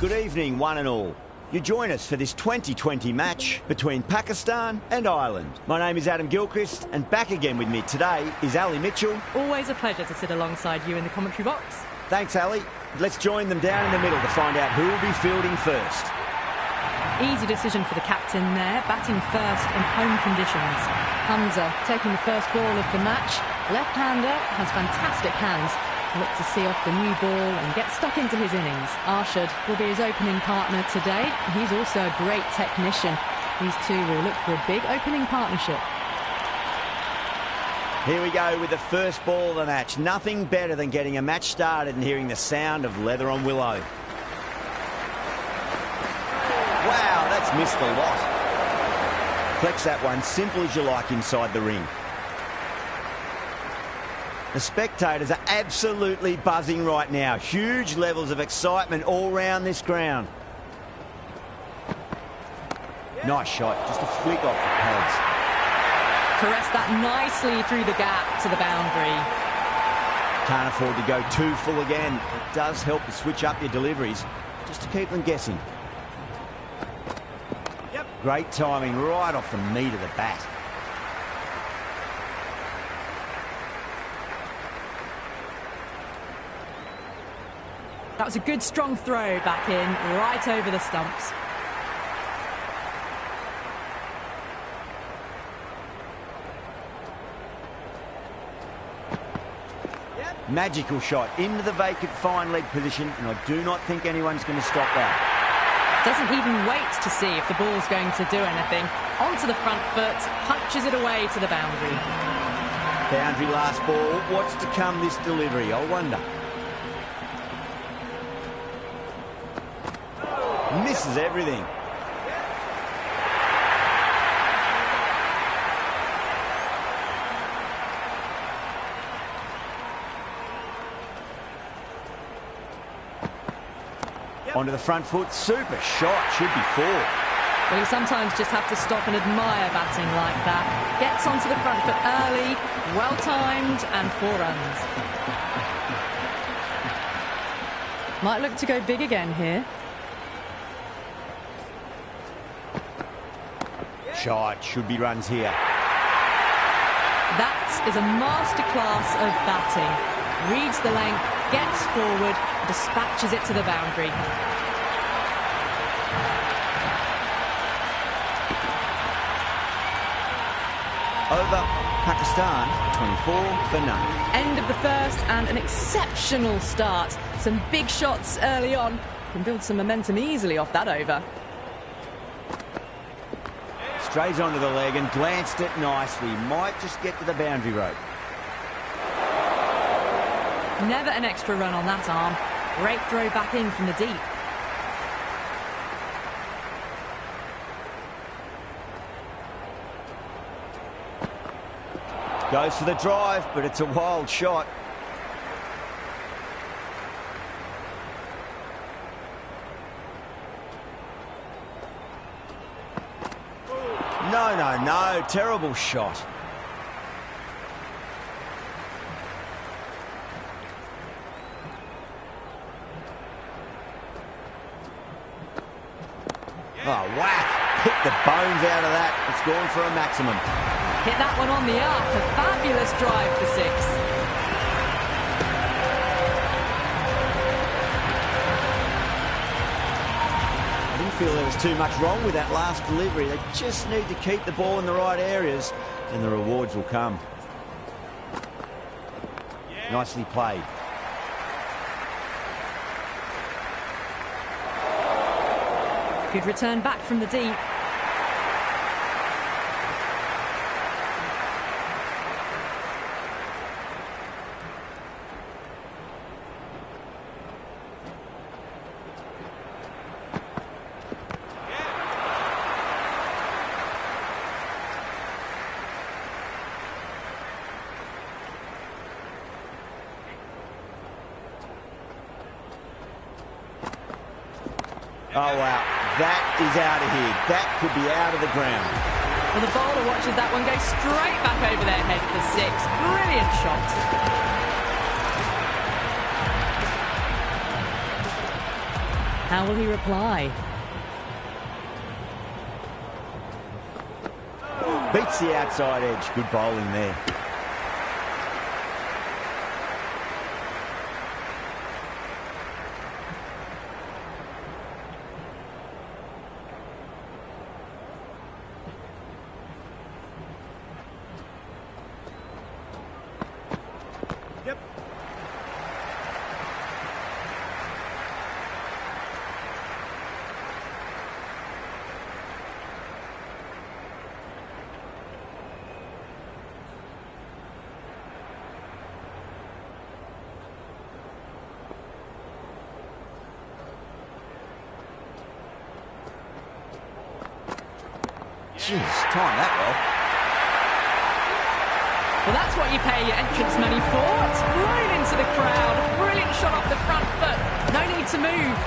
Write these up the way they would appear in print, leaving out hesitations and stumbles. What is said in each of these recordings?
Good evening, one and all. You join us for this 2020 match between Pakistan and Ireland. My name is Adam Gilchrist, and back again with me today is Ali Mitchell. Always a pleasure to sit alongside you in the commentary box. Thanks, Ali. Let's join them down in the middle to find out who will be fielding first. Easy decision for the captain there, batting first in home conditions. Hamza taking the first ball of the match. Left-hander has fantastic hands. Look to see off the new ball and get stuck into his innings. Arshad will be his opening partner today. He's also a great technician. These two will look for a big opening partnership. Here we go with the first ball of the match. Nothing better than getting a match started and hearing the sound of leather on willow. Wow, that's missed a lot. Flex that one simple as you like inside the ring. The spectators are absolutely buzzing right now. Huge levels of excitement all round this ground. Nice shot, just a flick off the pads. Caress that nicely through the gap to the boundary. Can't afford to go too full again. It does help to switch up your deliveries, just to keep them guessing. Yep. Great timing right off the meat of the bat. That was a good strong throw back in, right over the stumps. Magical shot into the vacant fine leg position, and I do not think anyone's going to stop that. Doesn't even wait to see if the ball's going to do anything. Onto the front foot, punches it away to the boundary. Boundary last ball. What's to come this delivery, I wonder. Misses everything. Onto the front foot, super shot, should be four. Well, you sometimes just have to stop and admire batting like that. Gets onto the front foot early, well timed, and 4 runs. Might look to go big again here. Shot, should be runs here. That is a masterclass of batting. Reads the length, gets forward, dispatches it to the boundary. Over, Pakistan, 24 for none. End of the first and an exceptional start. Some big shots early on. Can build some momentum easily off that over. Strays onto the leg and glanced it nicely. Might just get to the boundary rope. Never an extra run on that arm. Great throw back in from the deep. Goes for the drive, but it's a wild shot. No, terrible shot. Oh, whack! Hit the bones out of that. It's gone for a maximum. Hit that one on the up. A fabulous drive for 6. I didn't feel there was too much wrong with that last delivery. They just need to keep the ball in the right areas and the rewards will come. Yeah. Nicely played. Good return back from the deep. Oh, wow. That is out of here. That could be out of the ground. Well, the bowler watches that one go straight back over their head for 6. Brilliant shot. How will he reply? Beats the outside edge. Good bowling there. Jeez, time that well. Well, that's what you pay your entrance money for. It's flown into the crowd. Brilliant shot off the front foot. No need to move.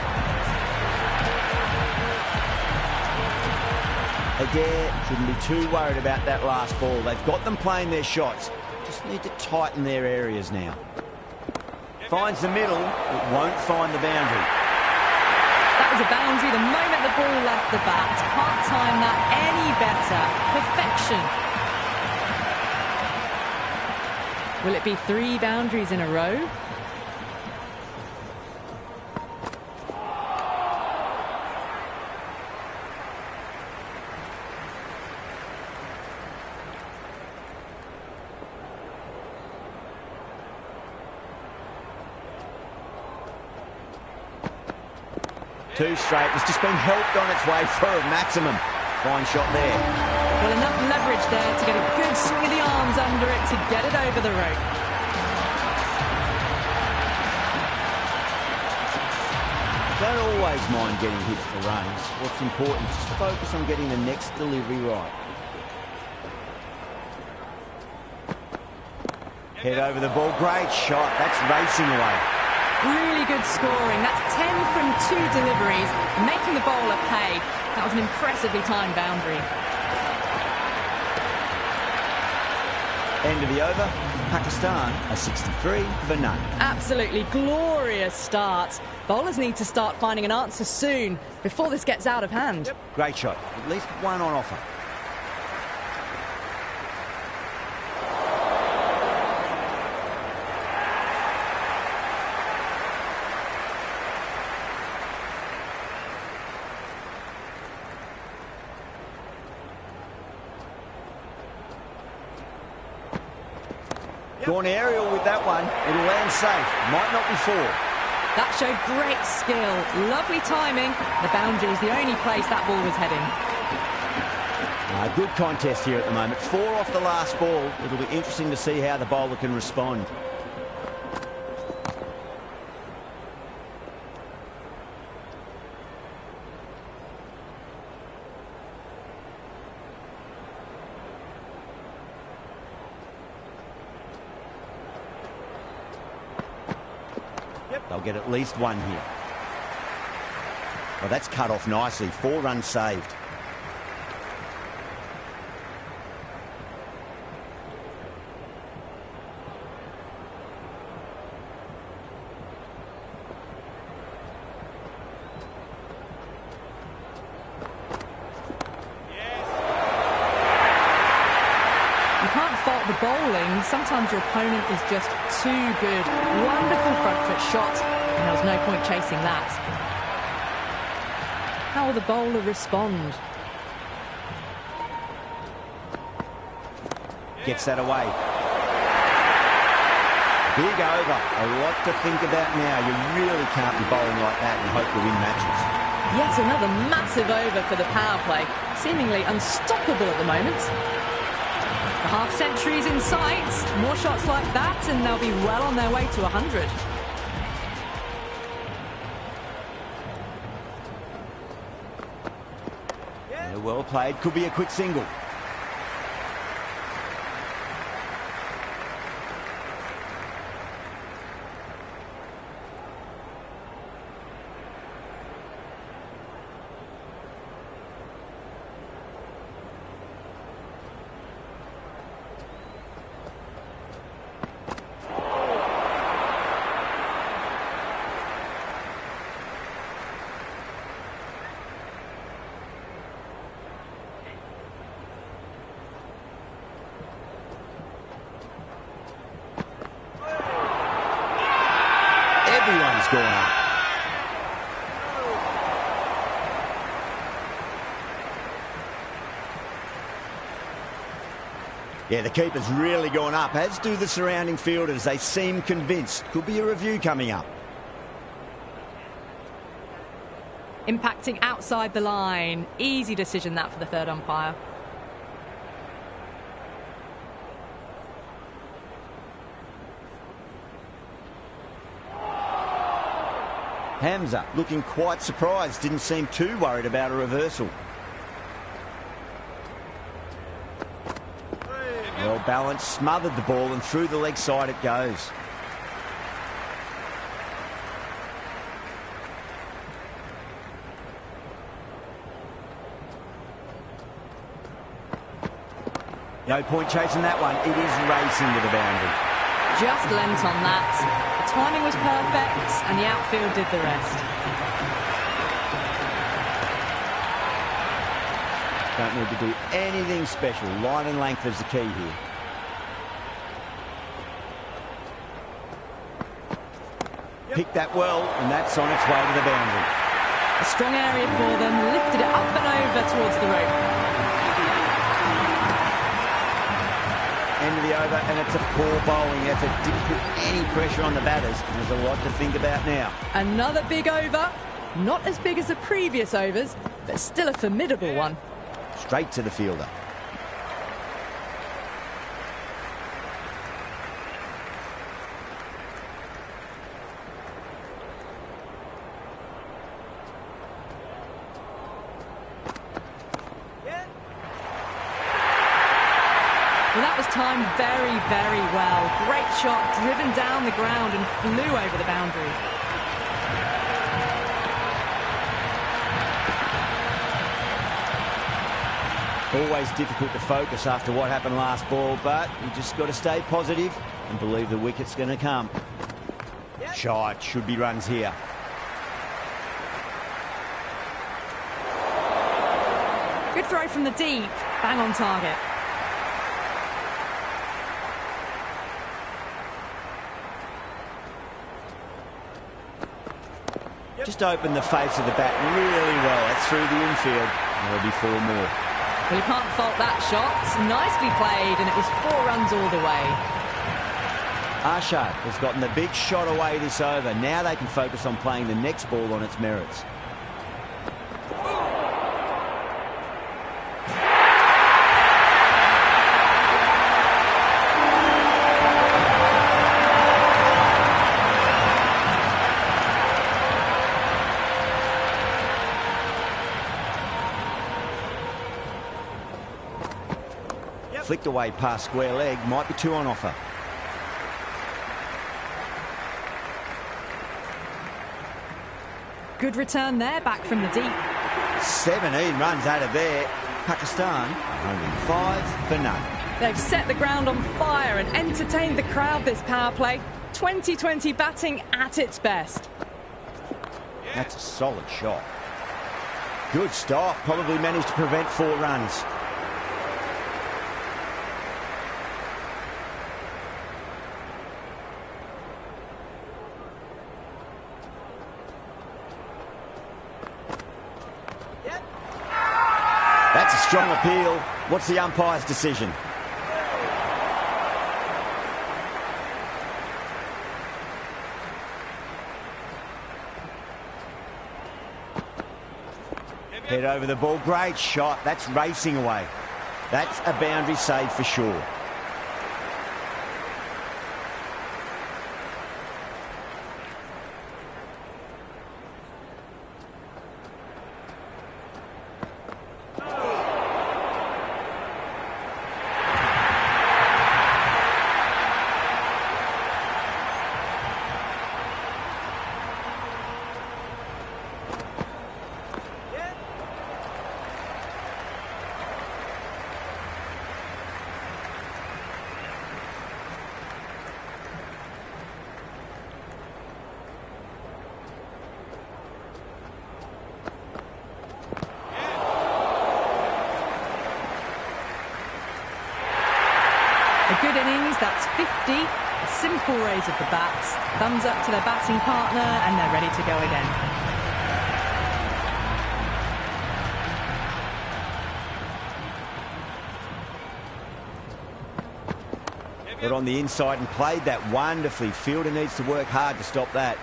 Adair shouldn't be too worried about that last ball. They've got them playing their shots. Just need to tighten their areas now. Finds the middle, but won't find the boundary. That was a boundary the moment the ball left the bat. Can't time that any better. Perfection. Will it be 3 boundaries in a row? Two straight. It's just been helped on its way for a maximum. Fine shot there. Well, enough leverage there to get a good swing of the arms under it to get it over the rope. Don't always mind getting hit for runs. What's important is to focus on getting the next delivery right. Head over the ball. Great shot. That's racing away. Really good scoring. That's 10 from 2 deliveries, making the bowler pay. That was an impressively timed boundary. End of the over. Pakistan are 63 for none. Absolutely glorious start. Bowlers need to start finding an answer soon before this gets out of hand. Great shot. At least one on offer. Gone aerial with that one. It'll land safe. Might not be 4. That showed great skill. Lovely timing. The boundary was the only place that ball was heading. Good contest here at the moment. 4 off the last ball. It'll be interesting to see how the bowler can respond. They'll get at least 1 here. Well, that's cut off nicely. 4 runs saved. The bowling, sometimes your opponent is just too good. Wonderful front foot shot, and there was no point chasing that. How will the bowler respond? Gets that away. Big over. A lot to think about now. You really can't be bowling like that and hope to win matches. Yet another massive over for the power play. Seemingly unstoppable at the moment. The half-century's in sight. More shots like that and they'll be well on their way to 100. Yeah, well played. Could be a quick single. has gone up. Yeah, the keeper's really gone up, as do the surrounding fielders. They seem convinced. Could be a review coming up. Impacting outside the line. Easy decision that for the third umpire. Hamza looking quite surprised. Didn't seem too worried about a reversal. Well balanced, smothered the ball, and through the leg side it goes. No point chasing that one. It is racing to the boundary. Just lent on that. The timing was perfect and the outfield did the rest. Don't need to do anything special. Line and length is the key here. Picked that well, and that's on its way to the boundary. A strong area for them, lifted it up and over towards the rope. End of the over, and it's a poor bowling effort. Didn't put any pressure on the batters. There's a lot to think about now. Another big over. Not as big as the previous overs, but still a formidable one. Straight to the fielder. Well, that was timed very, very well. Great shot, driven down the ground and flew over the boundary. Always difficult to focus after what happened last ball, but you just got to stay positive and believe the wicket's going to come. Shot, should be runs here. Good throw from the deep, bang on target. Just opened the face of the bat really well. That's through the infield. There'll be 4 more. Well, you can't fault that shot. Nicely played, and it was 4 runs all the way. Arshad has gotten the big shot away this over. Now they can focus on playing the next ball on its merits. Flicked away past square leg, might be 2 on offer. Good return there, back from the deep. 17 runs out of there. Pakistan, 105 for none. They've set the ground on fire and entertained the crowd this power play. 2020 batting at its best. That's a solid shot. Good stop, probably managed to prevent 4 runs. That's a strong appeal. What's the umpire's decision? Head over the ball. Great shot. That's racing away. That's a boundary save for sure. A good innings, that's 50. A simple raise of the bats, thumbs up to their batting partner, and they're ready to go again. Got on the inside and played that wonderfully. Fielder needs to work hard to stop that.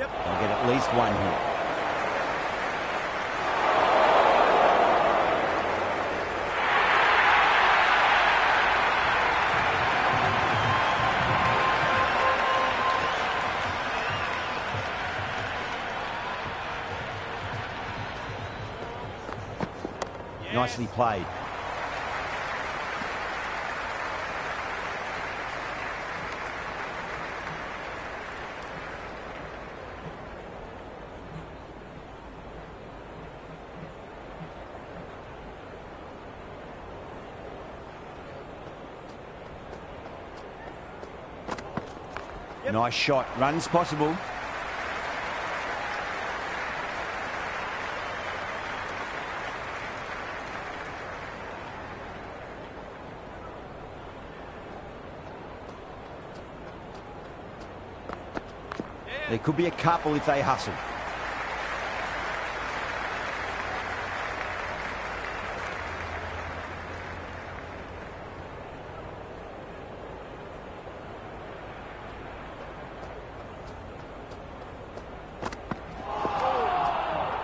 I'll get at least one here. Nicely played. Nice shot. Runs possible. There could be a couple if they hustle.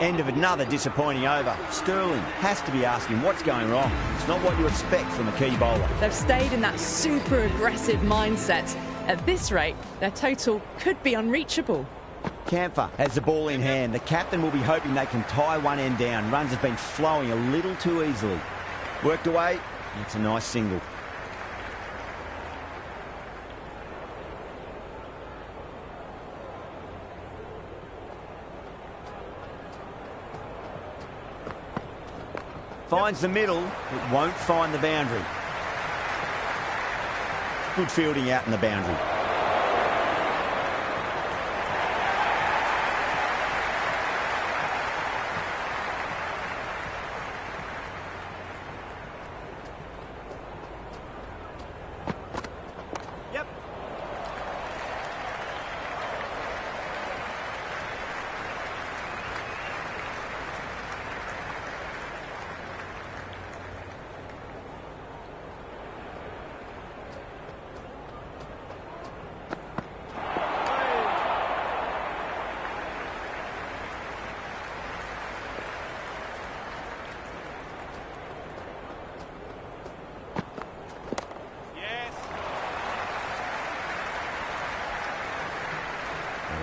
End of another disappointing over. Sterling has to be asking what's going wrong. It's not what you expect from a key bowler. They've stayed in that super aggressive mindset. At this rate, their total could be unreachable. Camphor has the ball in hand. The captain will be hoping they can tie one end down. Runs have been flowing a little too easily. Worked away. It's a nice single. Finds the middle, it won't find the boundary. Good fielding out in the boundary. Yep.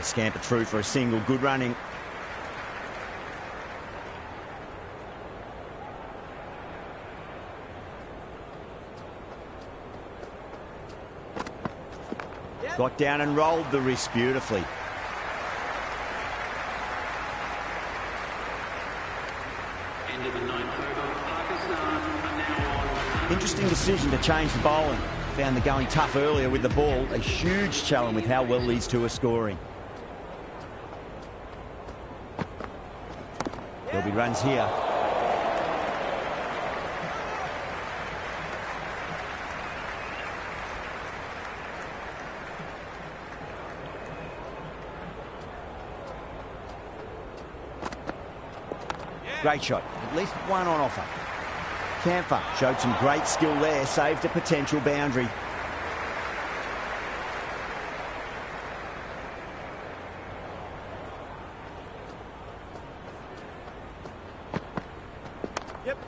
Scamper through for a single. Good running. Yep. Got down and rolled the wrist beautifully. End of the ninth over. Pakistan are now on. Interesting decision to change the bowling. Found the going tough earlier with the ball. A huge challenge with how well these two are scoring. There'll be runs here. Great shot. At least one on offer. Camphor showed some great skill there. Saved a potential boundary. Yep.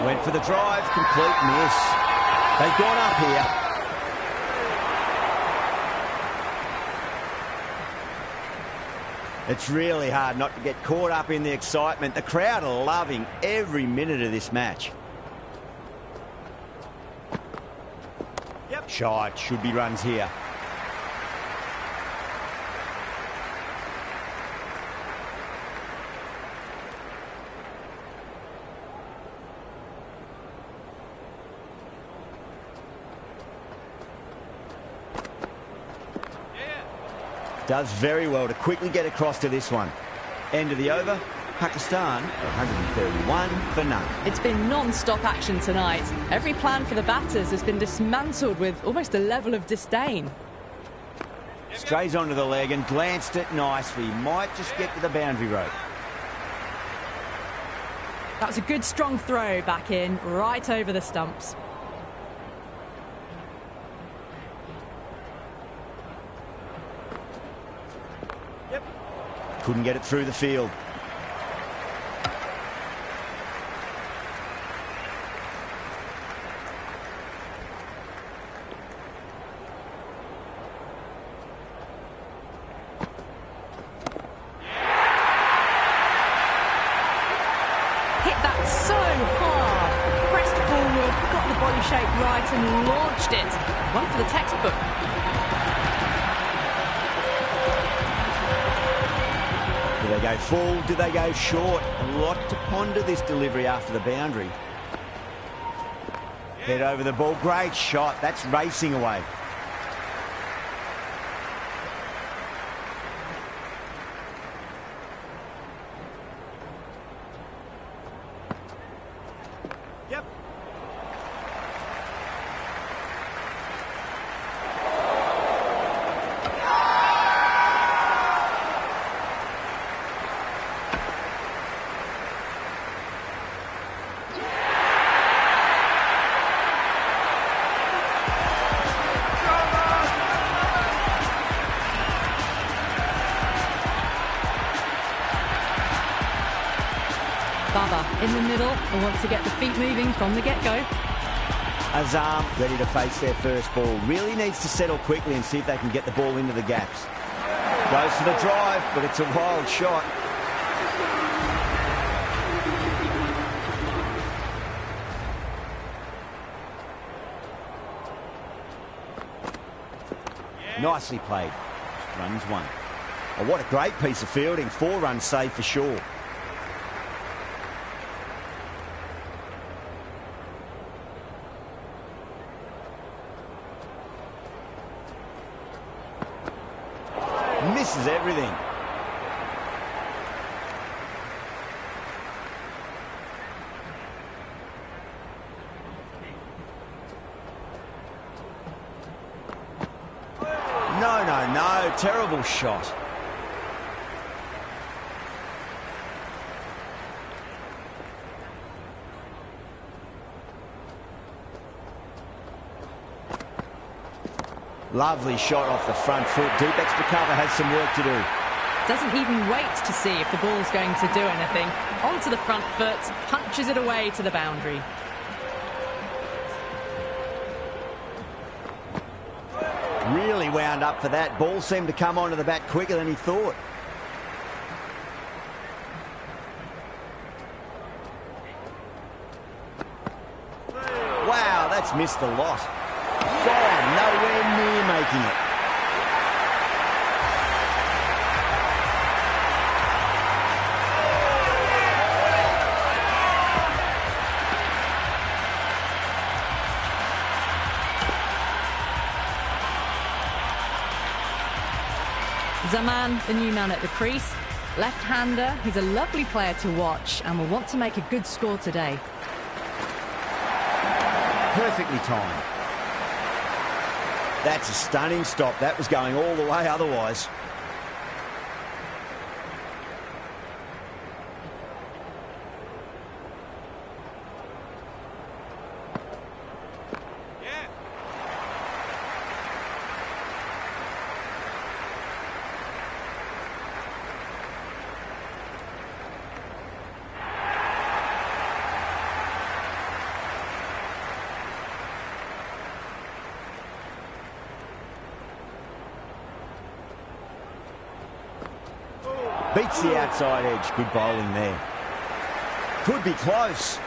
Went for the drive, complete miss. They've gone up here. It's really hard not to get caught up in the excitement. The crowd are loving every minute of this match. Shot, should be runs here. Does very well to quickly get across to this one. End of the over. Pakistan 131 for none. It's been non-stop action tonight. Every plan for the batters has been dismantled with almost a level of disdain. Strays onto the leg and glanced it nicely. Might just get to the boundary rope. That was a good strong throw back in, right over the stumps. Couldn't get it through the field. Hit that so hard. Pressed forward, got the body shape right and launched it. One for the textbook. Do they go full? Do they go short? A lot to ponder this delivery after the boundary. Head over the ball. Great shot. That's racing away. Yep. Baba in the middle and wants to get the feet moving from the get-go. Azam ready to face their first ball. Really needs to settle quickly and see if they can get the ball into the gaps. Goes for the drive, but it's a wild shot. Nicely played. Runs one. Oh, what a great piece of fielding. 4 runs saved for sure. Misses everything. No. Terrible shot. Lovely shot off the front foot. Deep extra cover has some work to do. Doesn't even wait to see if the ball's going to do anything. Onto the front foot, punches it away to the boundary. Really wound up for that. Ball seemed to come onto the bat quicker than he thought. Wow, that's missed a lot. Gone, nowhere near making it. Zaman, the new man at the crease. Left-hander, he's a lovely player to watch and will want to make a good score today. Perfectly timed. That's a stunning stop. That was going all the way otherwise. Beats the outside edge. Good bowling there. Could be close.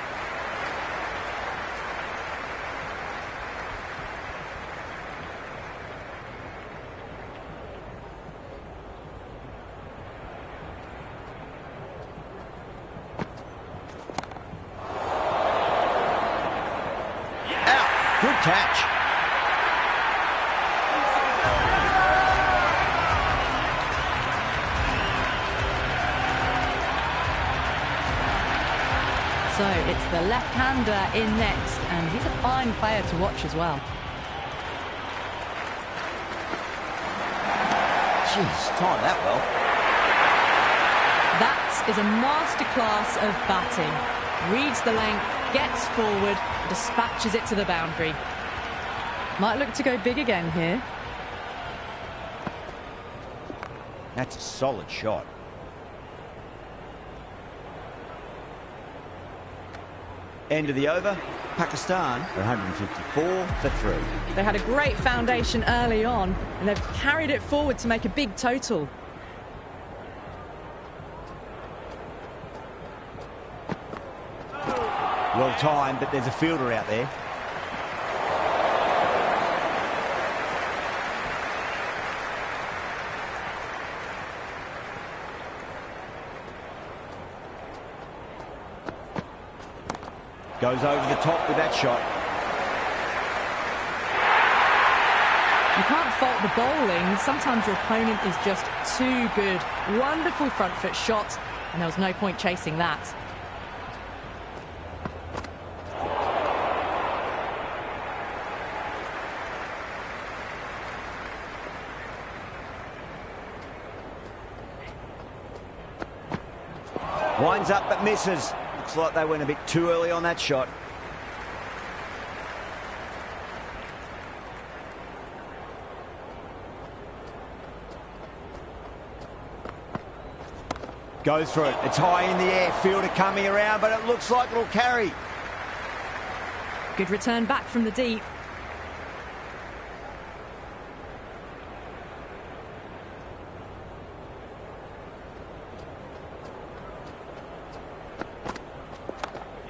Good catch. So it's the left-hander in next, and he's a fine player to watch as well. Jeez, timed that well. That is a masterclass of batting. Reads the length, gets forward, dispatches it to the boundary. Might look to go big again here. That's a solid shot. End of the over. Pakistan for 154 for 3. They had a great foundation early on, and they've carried it forward to make a big total. Well timed, but there's a fielder out there. Goes over the top with that shot. You can't fault the bowling. Sometimes your opponent is just too good. Wonderful front foot shot, and there was no point chasing that. Winds up but misses. Looks like they went a bit too early on that shot. Goes for it. It's high in the air. Fielder coming around, but it looks like it'll carry. Good return back from the deep.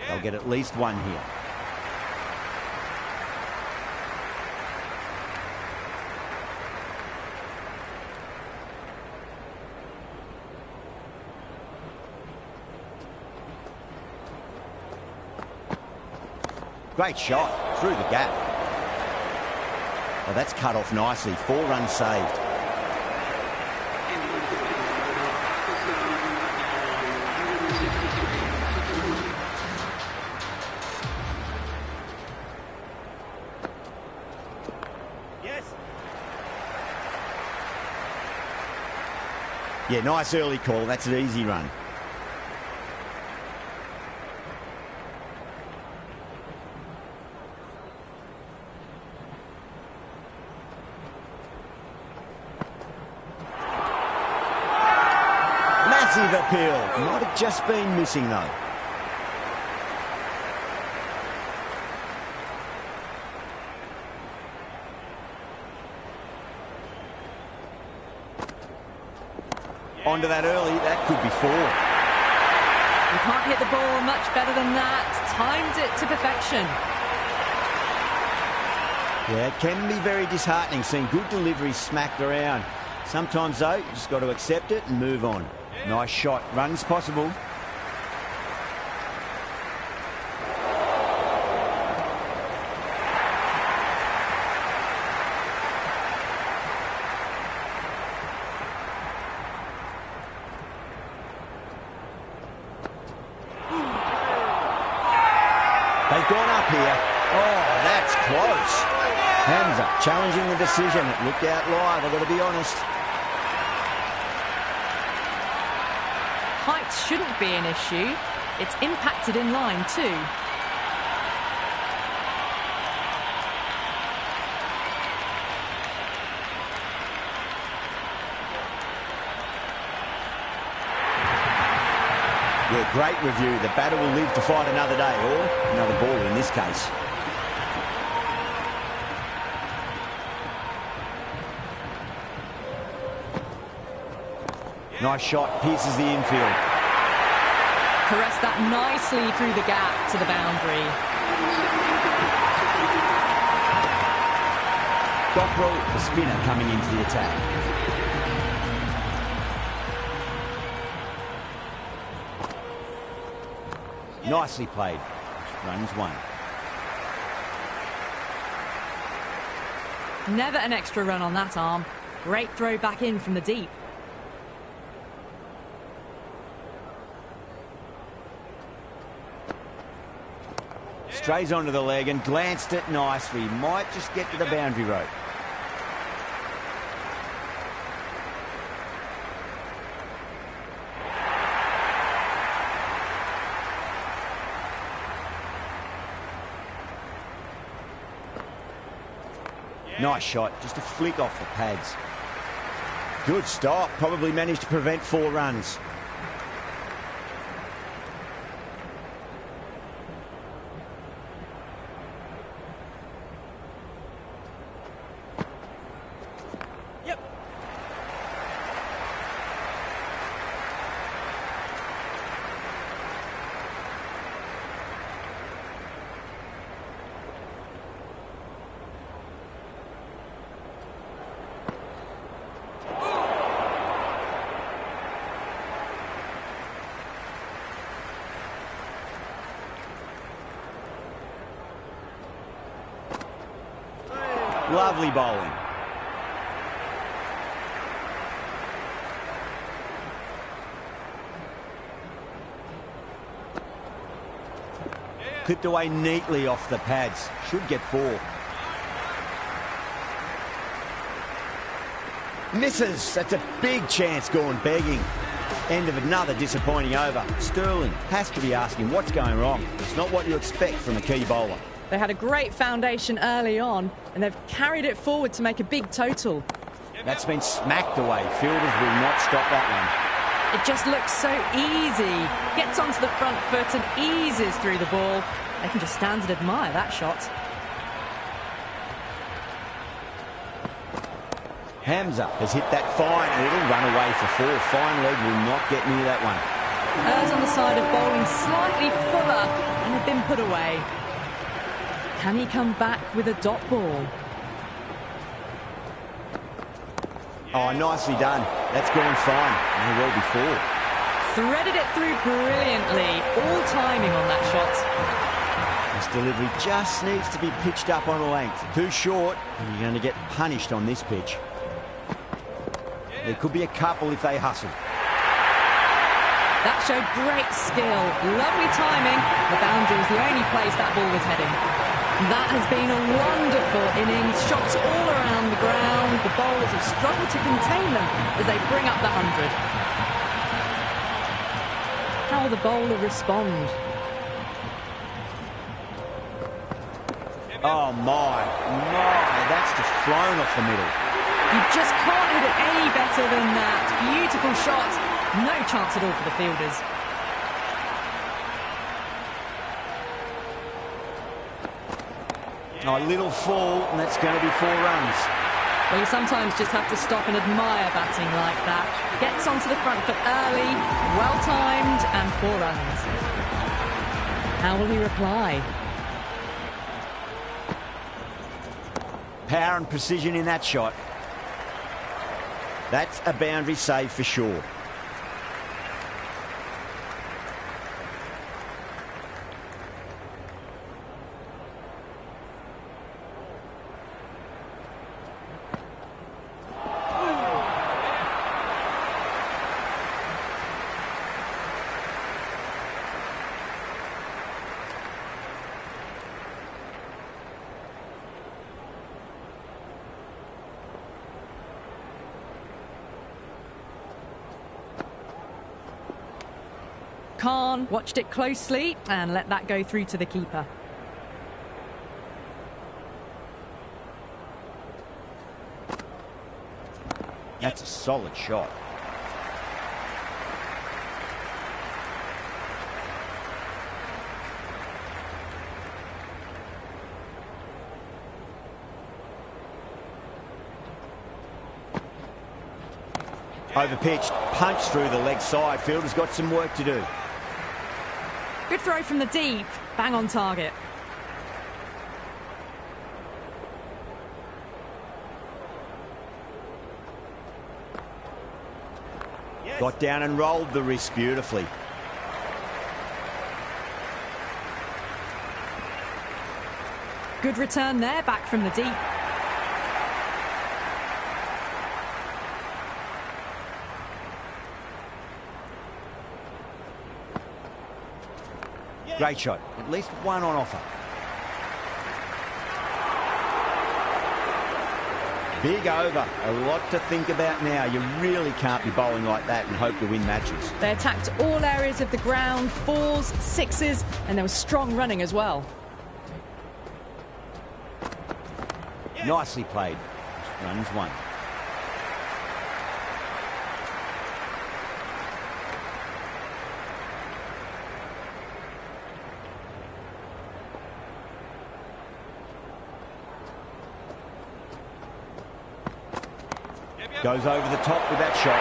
They'll get at least one here. Great shot through the gap. Oh, that's cut off nicely. 4 runs saved. Yeah, nice early call. That's an easy run. Massive appeal. Might have just been missing though. Onto that early, that could be 4. You can't hit the ball much better than that. Timed it to perfection. Yeah, it can be very disheartening seeing good deliveries smacked around. Sometimes though, you just got to accept it and move on. Nice shot. Runs possible. They've gone up here. Oh, that's close. Hamza challenging the decision. It looked out live, I've got to be honest. Height shouldn't be an issue. It's impacted in line too. Yeah, great review. The batter will live to fight another day, or another ball in this case. Nice shot, pierces the infield. Caressed that nicely through the gap to the boundary. Dockrell, the spinner, coming into the attack. Nicely played. Runs 1. Never an extra run on that arm. Great throw back in from the deep. Strays onto the leg and glanced it nicely. Might just get to the boundary rope. Nice shot, just a flick off the pads. Good stop, probably managed to prevent 4 runs. Yep. Lovely bowling. Clipped away neatly off the pads. Should get 4. Misses. That's a big chance gone begging. End of another disappointing over. Sterling has to be asking what's going wrong. It's not what you expect from a key bowler. They had a great foundation early on, and they've carried it forward to make a big total. That's been smacked away. Fielders will not stop that one. It just looks so easy. Gets onto the front foot and eases through the ball. They can just stand and admire that shot. Hamza has hit that fine, and it'll run away for 4. Fine leg will not get near that one. Errs on the side of bowling slightly fuller and have been put away. Can he come back with a dot ball? Oh, nicely done. That's gone fine. May well be 4. Threaded it through brilliantly. All timing on that shot. This delivery just needs to be pitched up on a length. Too short, and you're going to get punished on this pitch. There could be a couple if they hustle. That showed great skill. Lovely timing. The boundary was the only place that ball was heading. That has been a wonderful innings. Shots all around the ground. The bowlers have struggled to contain them as they bring up the 100. How will the bowler respond? Oh my, that's just flown off the middle. You just can't hit it any better than that. Beautiful shot. No chance at all for the fielders. Oh, a little fall, and that's going to be 4 runs. Well, you sometimes just have to stop and admire batting like that. Gets onto the front foot early, well-timed, and 4 runs. How will he reply? Power and precision in that shot. That's a boundary save for sure. Khan watched it closely and let that go through to the keeper. That's a solid shot. Overpitched, punched through the leg side. Fielder's got some work to do. Good throw from the deep, bang on target. Got down and rolled the wrist beautifully. Good return there, back from the deep. Great shot. At least one on offer. Big over. A lot to think about now. You really can't be bowling like that and hope to win matches. They attacked all areas of the ground, fours, sixes, and there was strong running as well. Nicely played. Runs one. Goes over the top with that shot.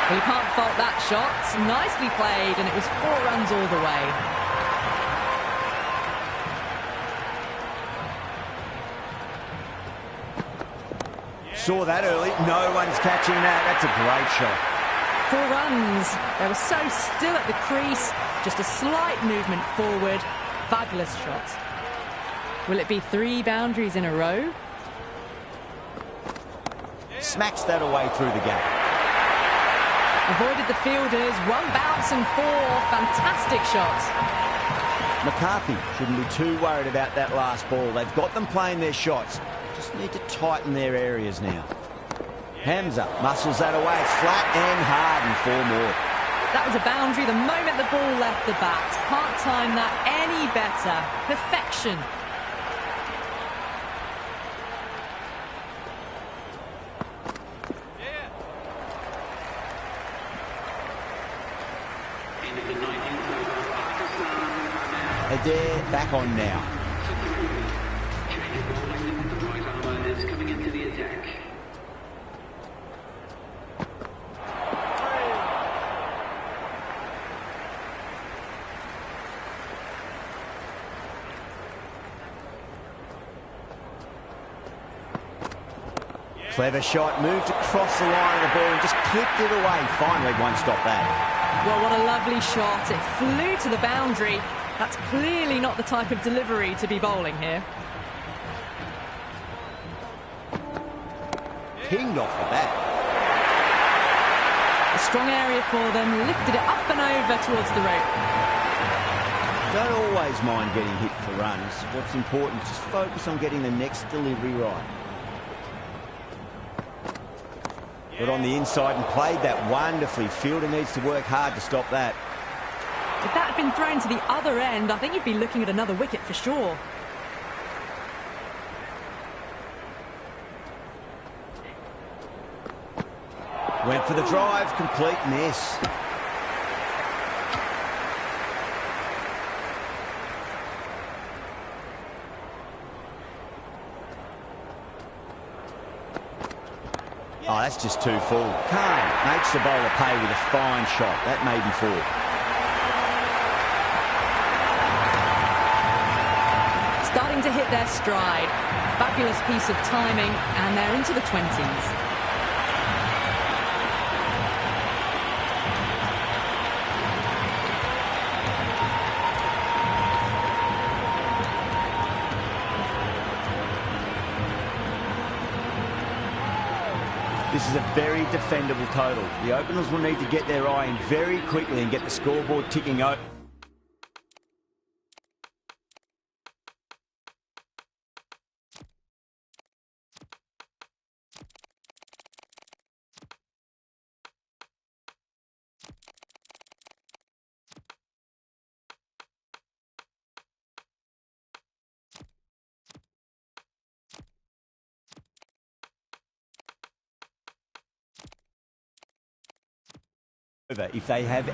Well, you can't fault that shot. Nicely played, and it was 4 runs all the way. Saw that early. No one's catching that. That's a great shot. 4 runs. They were so still at the crease. Just a slight movement forward. Fabulous shot. Will it be 3 boundaries in a row? Smacks that away through the gap. Avoided the fielders. 1 bounce and 4. Fantastic shot. McCarthy shouldn't be too worried about that last ball. They've got them playing their shots. Just need to tighten their areas now. Hamza muscles that away. It's flat and hard and 4 more. That was a boundary the moment the ball left the bat. Can't time that any better. Perfection. Adair back on now. The right armour is coming into the attack. Clever shot, moved across the line of the ball and just clipped it away. Finally, won't stop that. Well, what a lovely shot. It flew to the boundary. That's clearly not the type of delivery to be bowling here. Pinged off the bat. A strong area for them, lifted it up and over towards the rope. Don't always mind getting hit for runs. What's important is just focus on getting the next delivery right. Got on the inside and played that wonderfully. Fielder needs to work hard to stop that. If that had been thrown to the other end, I think you'd be looking at another wicket for sure. Went for the drive, complete miss. Oh, that's just too full. Khan makes the bowler pay with a fine shot. That may be 4. Starting to hit their stride. Fabulous piece of timing, and they're into the 20s. This is a very defendable total. The openers will need to get their eye in very quickly and get the scoreboard ticking over. If they have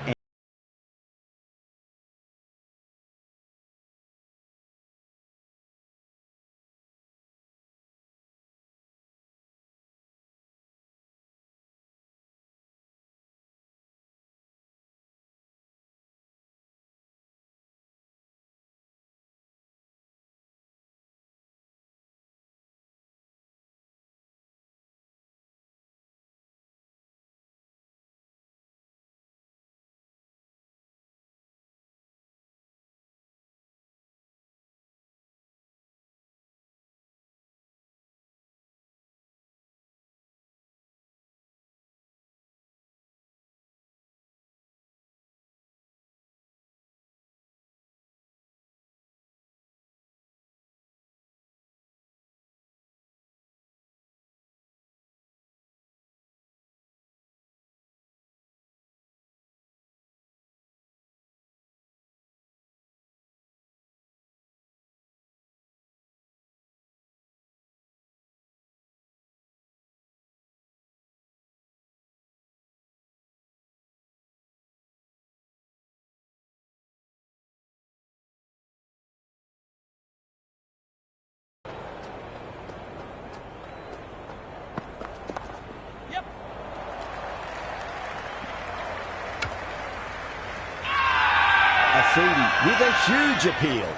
Fidi with a huge appeal.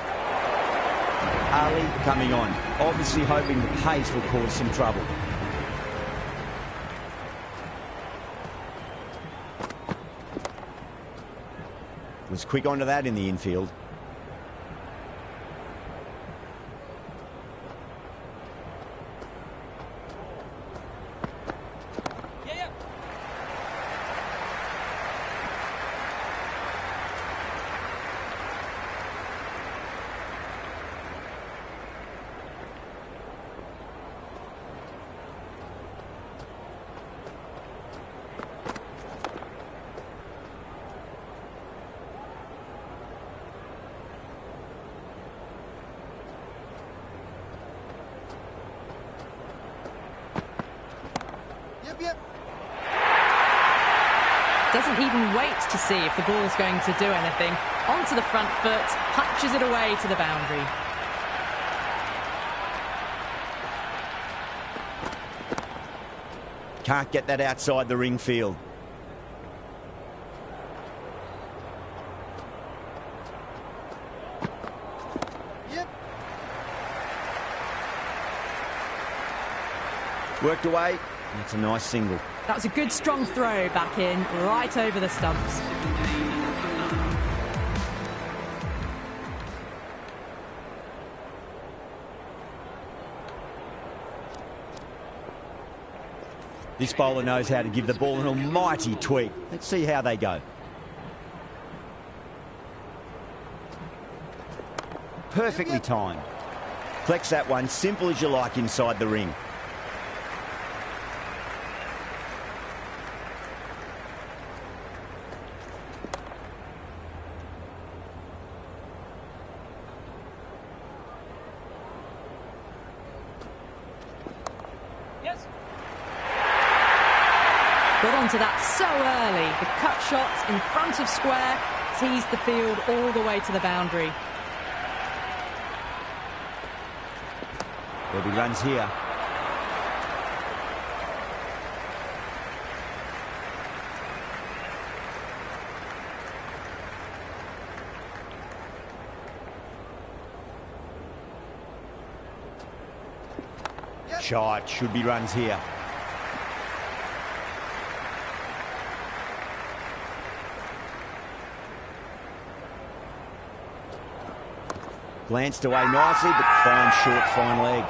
Ali coming on, obviously hoping the pace will cause some trouble. Was quick onto that in the infield. Doesn't even wait to see if the ball's going to do anything. Onto the front foot, punches it away to the boundary. Can't get that outside the ring field. Worked away. That's a nice single. That was a good strong throw back in, right over the stumps. This bowler knows how to give the ball an almighty tweak. Let's see how they go. Perfectly timed. Flex that one, simple as you like inside the ring. Got onto that so early. The cut shot in front of square teased the field all the way to the boundary. There'll be runs here. Shot, should be runs here. Glanced away nicely, but fine short, fine leg.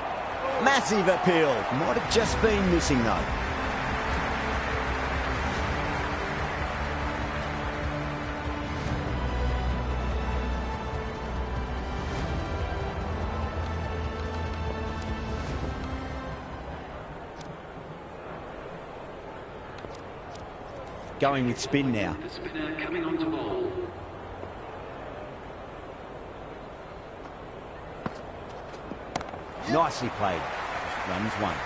Massive appeal. Might have just been missing, though. Going with spin now. The spinner coming on to bowl. Nicely played. Runs one.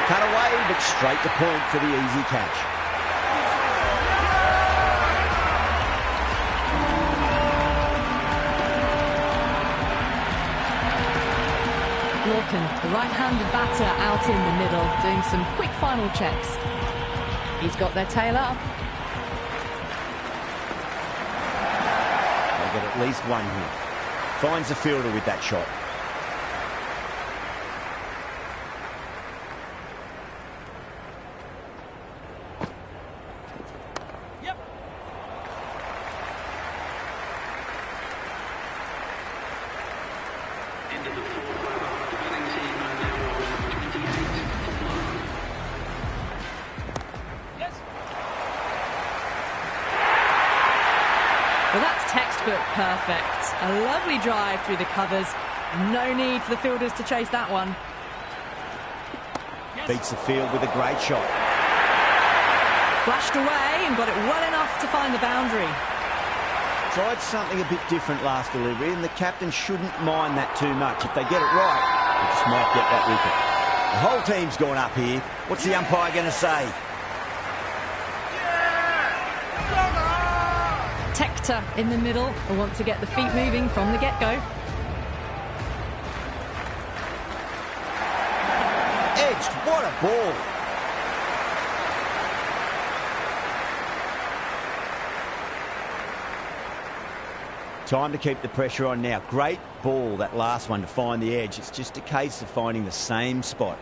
Cut away, but straight to point for the easy catch. Lorcan, the right-handed batter, out in the middle, doing some quick final checks. He's got their tail up. They'll get at least one here. Finds the fielder with that shot. Into the fourth over. The batting team are now on 28 for 1. Yes. Well, that's textbook perfect. A lovely drive through the covers. No need for the fielders to chase that one. Beats the field with a great shot. Flashed away and got it well enough to find the boundary. Tried something a bit different last delivery, and the captain shouldn't mind that too much. If they get it right, they just might get that wicket. The whole team's gone up here. What's the umpire going to say? Tector in the middle will want to get the feet moving from the get-go. Edged, what a ball. Time to keep the pressure on now. Great ball, that last one, to find the edge. It's just a case of finding the same spot.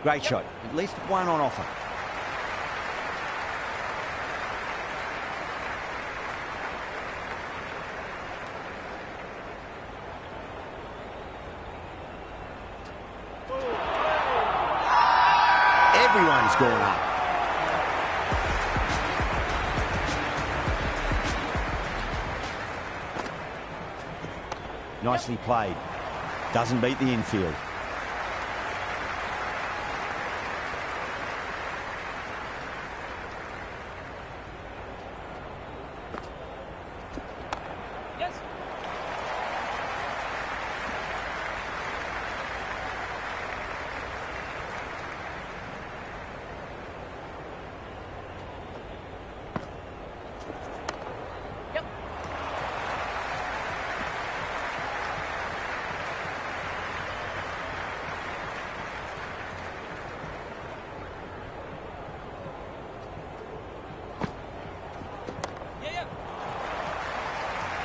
Great shot. At least one on offer. Everyone's gone up. Nicely played. Doesn't beat the infield.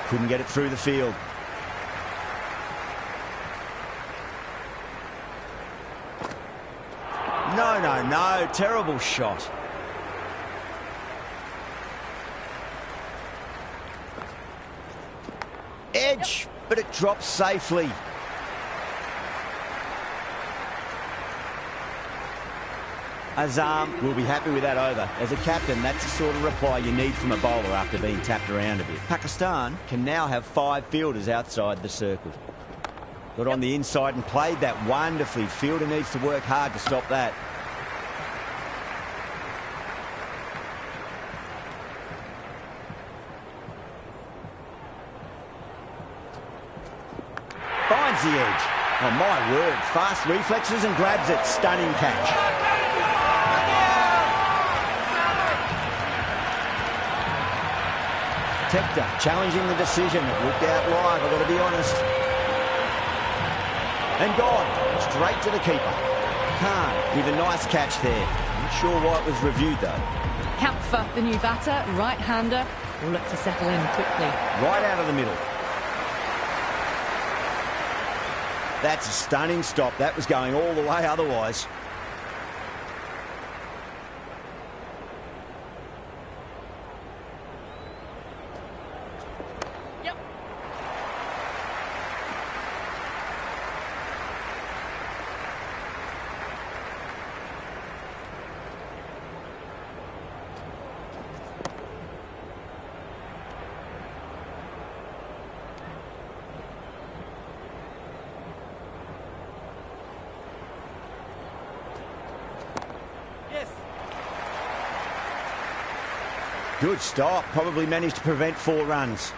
Couldn't get it through the field. No. Terrible shot. Edge, but it drops safely. Azam will be happy with that over. As a captain, that's the sort of reply you need from a bowler after being tapped around a bit. Pakistan can now have 5 fielders outside the circle. Got on the inside and played that wonderfully. Fielder needs to work hard to stop that. Finds the edge. Oh, my word. Fast reflexes and grabs it. Stunning catch. Tector challenging the decision. It looked out live, I've got to be honest. And gone. Straight to the keeper. Khan with a nice catch there. Not sure why it was reviewed, though. Kampfer, the new batter, right-hander, will look to settle in quickly. Right out of the middle. That's a stunning stop. That was going all the way otherwise. Good stop. Probably managed to prevent 4 runs.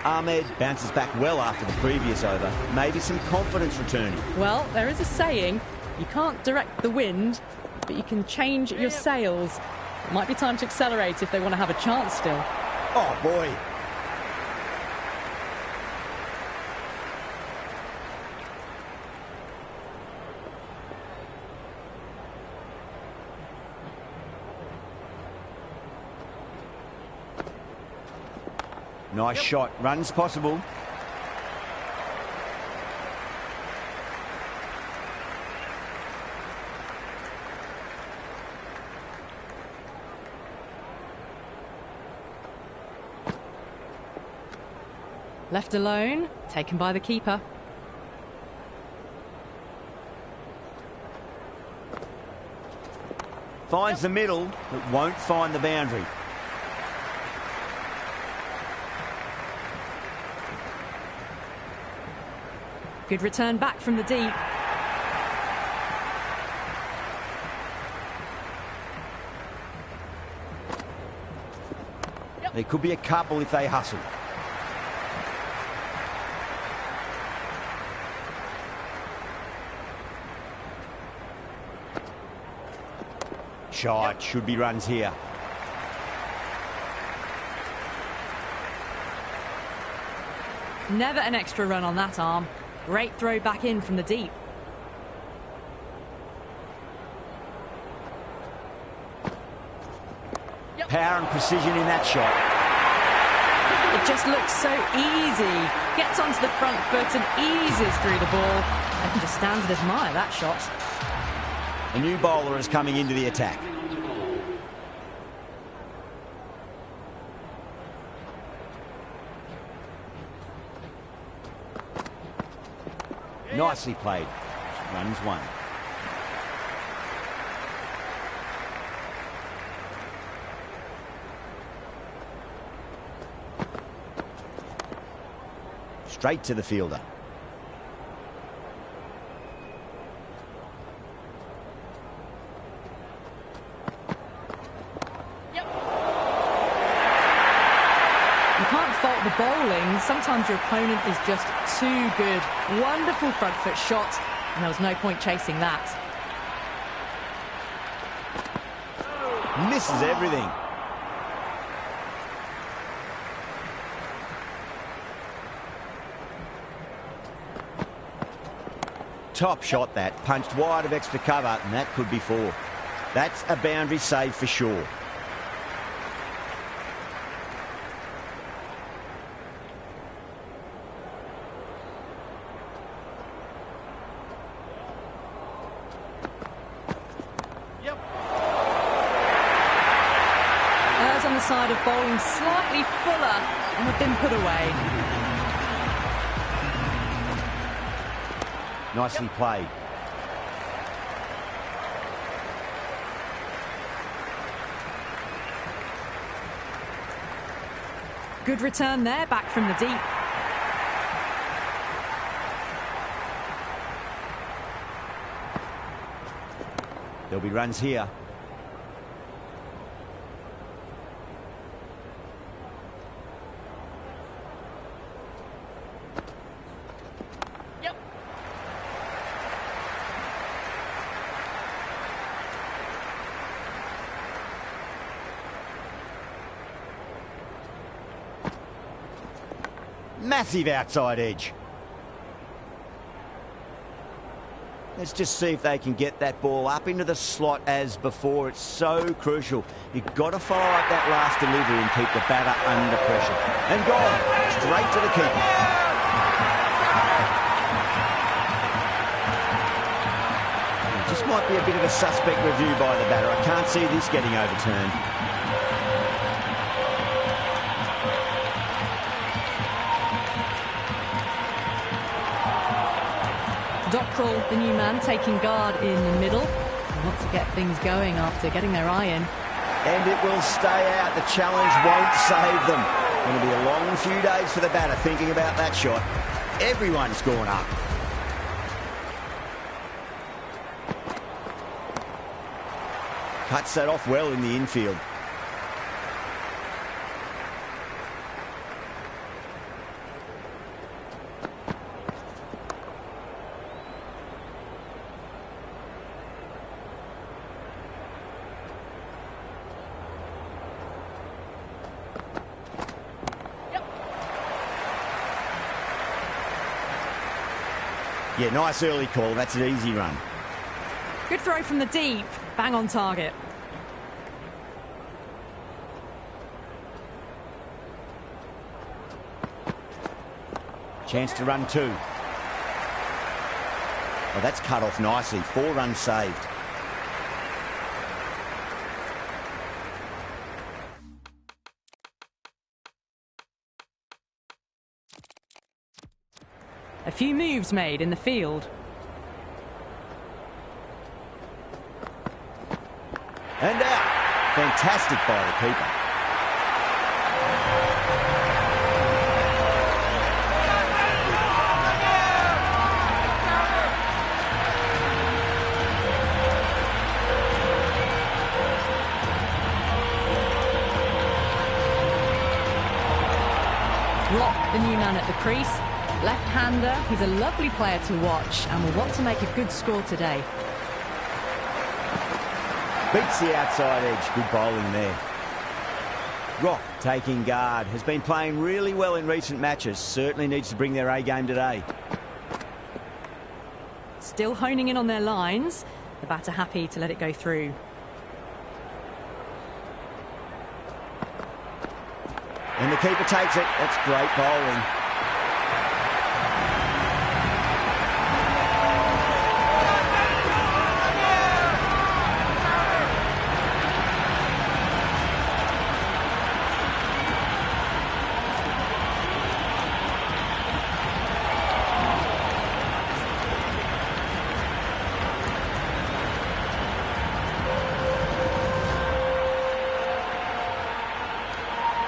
Ahmed bounces back well after the previous over. Maybe some confidence returning. Well, there is a saying, you can't direct the wind, but you can change your sails. It might be time to accelerate if they want to have a chance still. Oh, boy. Nice shot. Runs possible. Left alone, taken by the keeper. Finds the middle, but won't find the boundary. Good return back from the deep. There could be a couple if they hustle. Shot, should be runs here. Never an extra run on that arm. Great throw back in from the deep. Power and precision in that shot. It just looks so easy. Gets onto the front foot and eases through the ball. I can just stand and admire that shot. A new bowler is coming into the attack. Nicely played. Runs one. Straight to the fielder. You can't fault the bowling. Sometimes your opponent is just too good. Wonderful front foot shot, and there was no point chasing that. Misses everything. Top shot that. Punched wide of extra cover, and that could be four. That's a boundary save for sure. On the side of bowling slightly fuller and have been put away. Nicely played. Good return there, back from the deep. There'll be runs here. Massive outside edge. Let's just see if they can get that ball up into the slot as before. It's so crucial. You've got to follow up that last delivery and keep the batter under pressure. And gone. Straight to the keeper. It just might be a bit of a suspect review by the batter. I can't see this getting overturned. Dockrell, the new man, taking guard in the middle. They want to get things going after getting their eye in. And it will stay out. The challenge won't save them. Going to be a long few days for the batter thinking about that shot. Everyone's gone up. Cuts that off well in the infield. Yeah, nice early call. That's an easy run. Good throw from the deep. Bang on target. Chance to run two. Oh, that's cut off nicely. 4 runs saved. A few moves made in the field. And out. Fantastic by the keeper. Rock, the new man at the crease. Left-hander, he's a lovely player to watch and will want to make a good score today. Beats the outside edge. Good bowling there. Rock taking guard. Has been playing really well in recent matches. Certainly needs to bring their A game today. Still honing in on their lines. The batter happy to let it go through. And the keeper takes it. That's great bowling.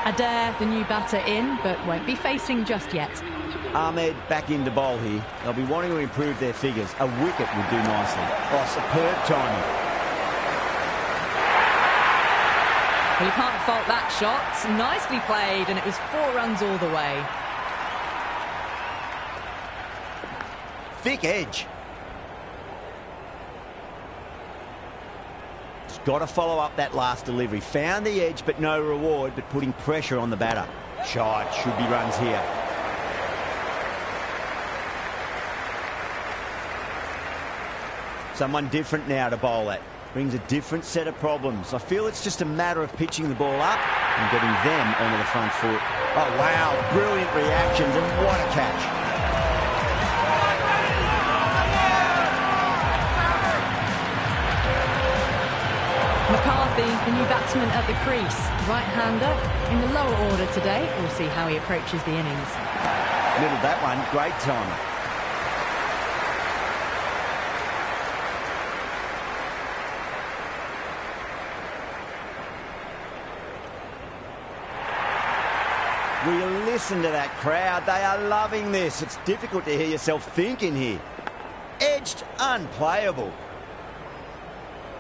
Adair, the new batter in, but won't be facing just yet. Ahmed back into bowl here. They'll be wanting to improve their figures. A wicket would do nicely. Oh, superb timing. Well, you can't fault that shot. Nicely played, and it was 4 runs all the way. Thick edge. Got to follow up that last delivery. Found the edge, but no reward, but putting pressure on the batter. Shot, should be runs here. Someone different now to bowl at. Brings a different set of problems. I feel it's just a matter of pitching the ball up and getting them onto the front foot. Oh, wow, brilliant reactions, and what a catch. McCarthy, the new batsman at the crease. Right-hander in the lower order today. We'll see how he approaches the innings. Middle that one, great timing. Will you listen to that crowd? They are loving this. It's difficult to hear yourself thinking here. Edged, unplayable.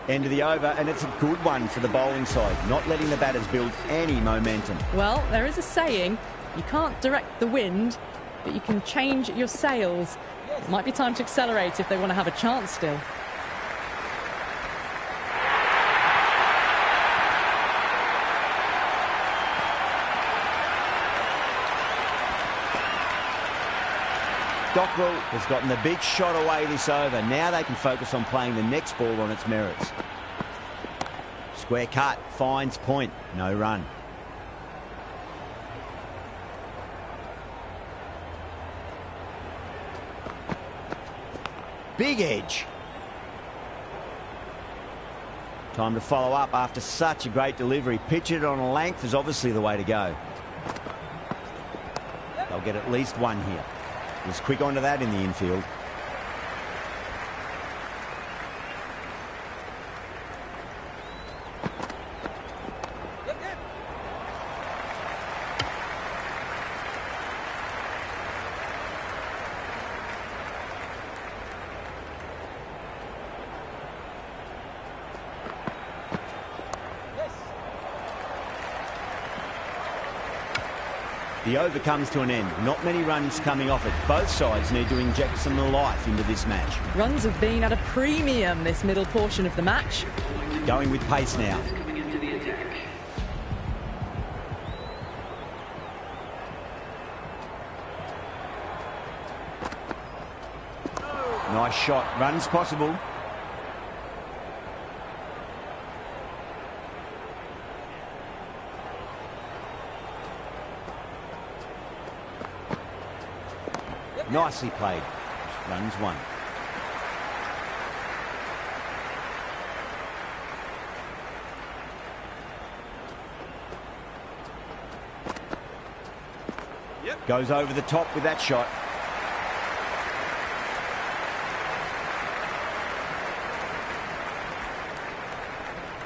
End of the over, and it's a good one for the bowling side, not letting the batters build any momentum. Well, there is a saying, you can't direct the wind, but you can change your sails. It might be time to accelerate if they want to have a chance still. Dockrell has gotten the big shot away this over. Now they can focus on playing the next ball on its merits. Square cut, finds point, no run. Big edge. Time to follow up after such a great delivery. Pitch it on a length is obviously the way to go. They'll get at least one here. Was quick onto that in the infield. The over comes to an end. Not many runs coming off it. Both sides need to inject some life into this match. Runs have been at a premium this middle portion of the match. Going with pace now. Coming into the attack. Nice shot. Runs possible. Nicely played. Runs one. Yep. Goes over the top with that shot.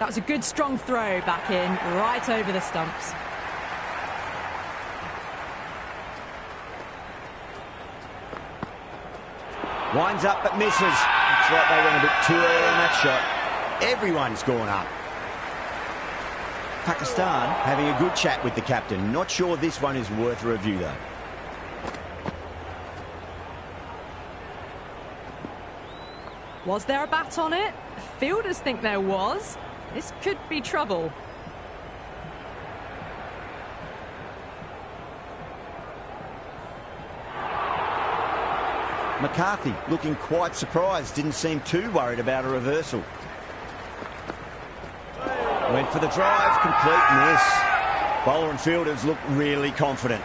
That was a good strong throw back in, right over the stumps. Winds up but misses. Looks like they went a bit too early on that shot. Everyone's gone up. Pakistan having a good chat with the captain. Not sure this one is worth a review, though. Was there a bat on it? Fielders think there was. This could be trouble. McCarthy looking quite surprised. Didn't seem too worried about a reversal. Went for the drive, complete miss. Bowler and fielders look really confident.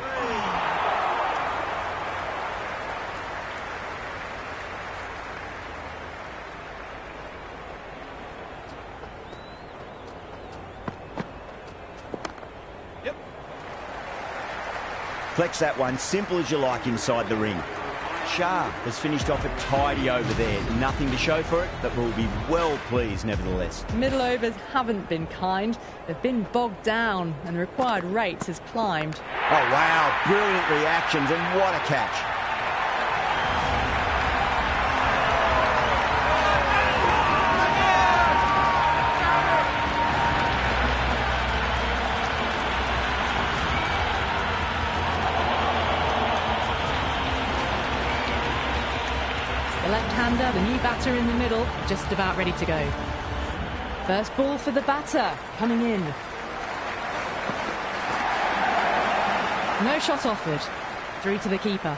Flex that one, simple as you like inside the ring. Shah has finished off it tidy over there. Nothing to show for it, but will be well pleased nevertheless. Middle overs haven't been kind. They've been bogged down and the required rate has climbed. Oh, wow. Brilliant reactions and what a catch. Left-hander, the new batter in the middle, just about ready to go. First ball for the batter, coming in. No shot offered. Through to the keeper.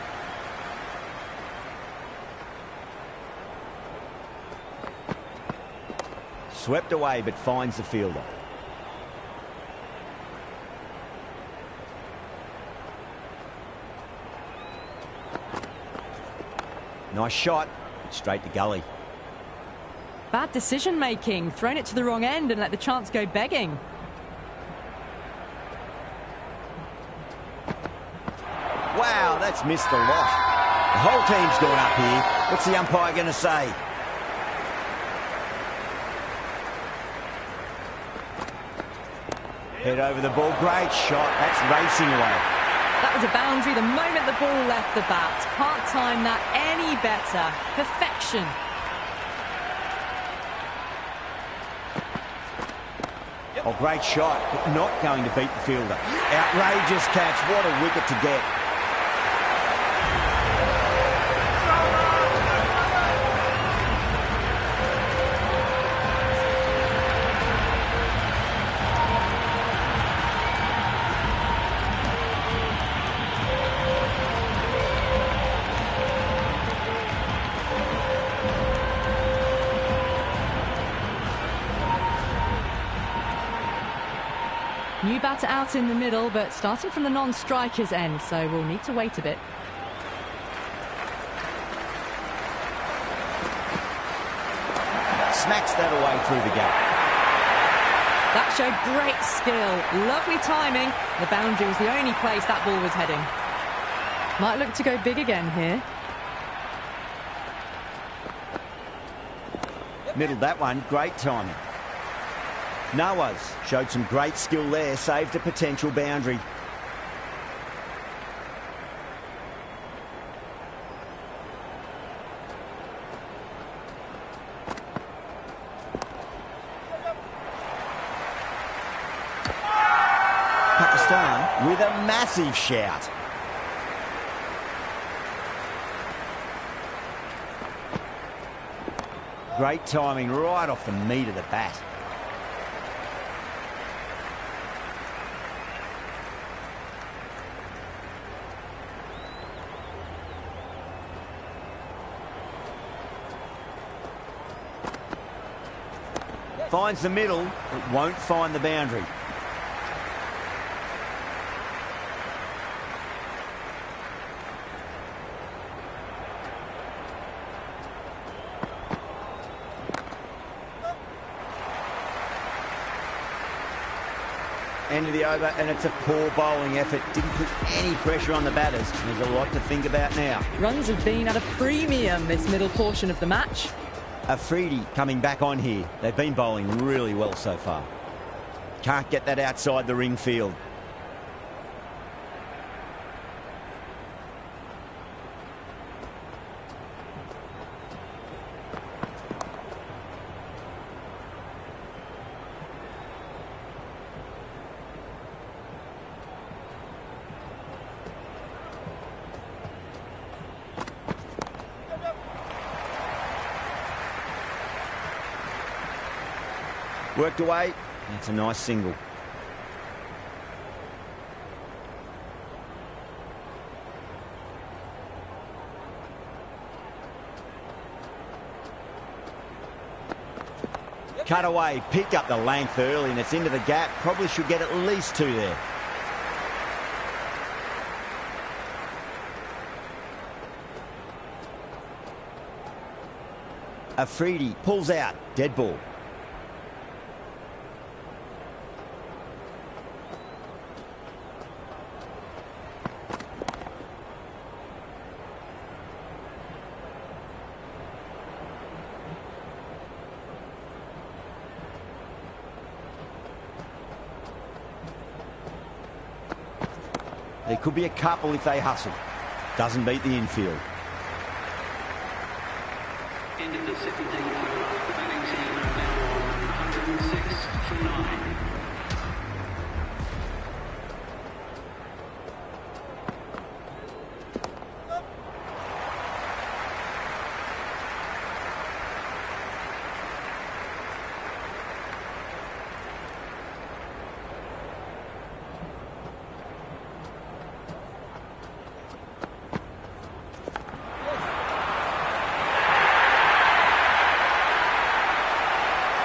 Swept away, but finds the fielder. Nice shot. Straight to gully. Bad decision making. Thrown it to the wrong end and let the chance go begging. Wow, that's missed a lot. The whole team's gone up here. What's the umpire going to say? Head over the ball. Great shot. That's racing away. That was a boundary the moment the ball left the bat. Can't time that any better. Perfection. Oh, great shot, but not going to beat the fielder. Outrageous catch. What a wicket to get. New batter out in the middle, but starting from the non-striker's end, so we'll need to wait a bit. Smacks that away through the gap. That showed great skill. Lovely timing. The boundary was the only place that ball was heading. Might look to go big again here. Middled that one. Great timing. Nawaz showed some great skill there, saved a potential boundary. Pakistan with a massive shout. Great timing right off the meat of the bat. Finds the middle, but won't find the boundary. End of the over, and it's a poor bowling effort. Didn't put any pressure on the batters. There's a lot to think about now. Runs have been at a premium this middle portion of the match. Afridi coming back on here. They've been bowling really well so far. Can't get that outside the ring field. Worked away. That's a nice single. Cut away, picked up the length early and it's into the gap. Probably should get at least 2 there. Afridi pulls out, dead ball. There could be a couple if they hustle. Doesn't beat the infield. End of the 17th over. The batting team are now on 106 for 9.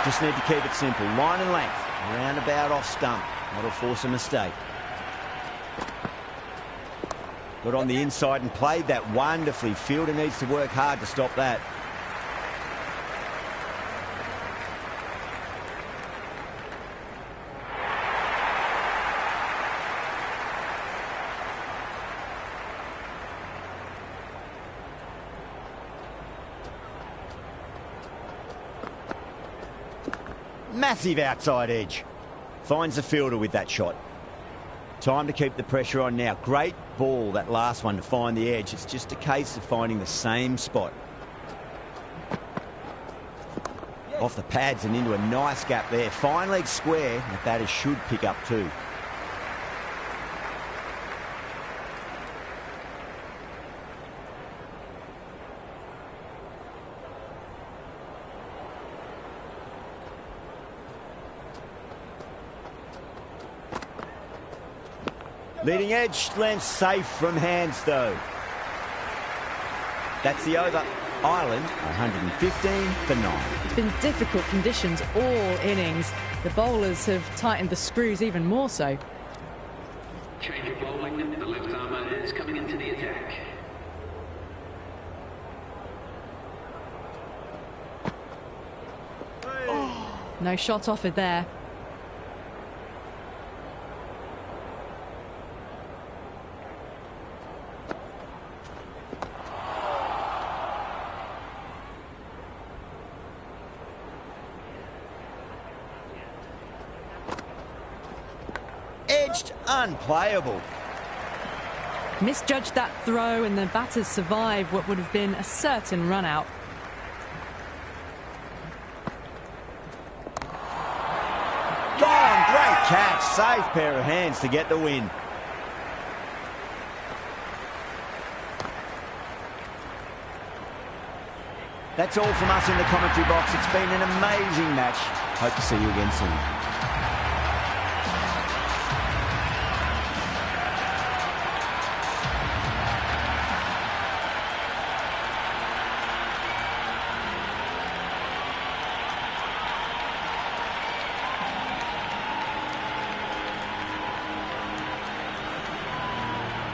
Just need to keep it simple. Line and length. Roundabout off stump. That'll force a mistake. Got on the inside and played that wonderfully. Fielder needs to work hard to stop that. Massive outside edge. Finds the fielder with that shot. Time to keep the pressure on now. Great ball, that last one, to find the edge. It's just a case of finding the same spot. Off the pads and into a nice gap there. Fine leg square. The batters should pick up 2. Leading edge lands safe from hands though. That's the over. Ireland 115 for 9. It's been difficult conditions all innings. The bowlers have tightened the screws even more so. Change of bowling. The left armour is coming into the attack. No shot offered there. Edged, unplayable. Misjudged that throw and the batters survived what would have been a certain run out. Gone, great catch. Safe pair of hands to get the win. That's all from us in the commentary box. It's been an amazing match. Hope to see you again soon.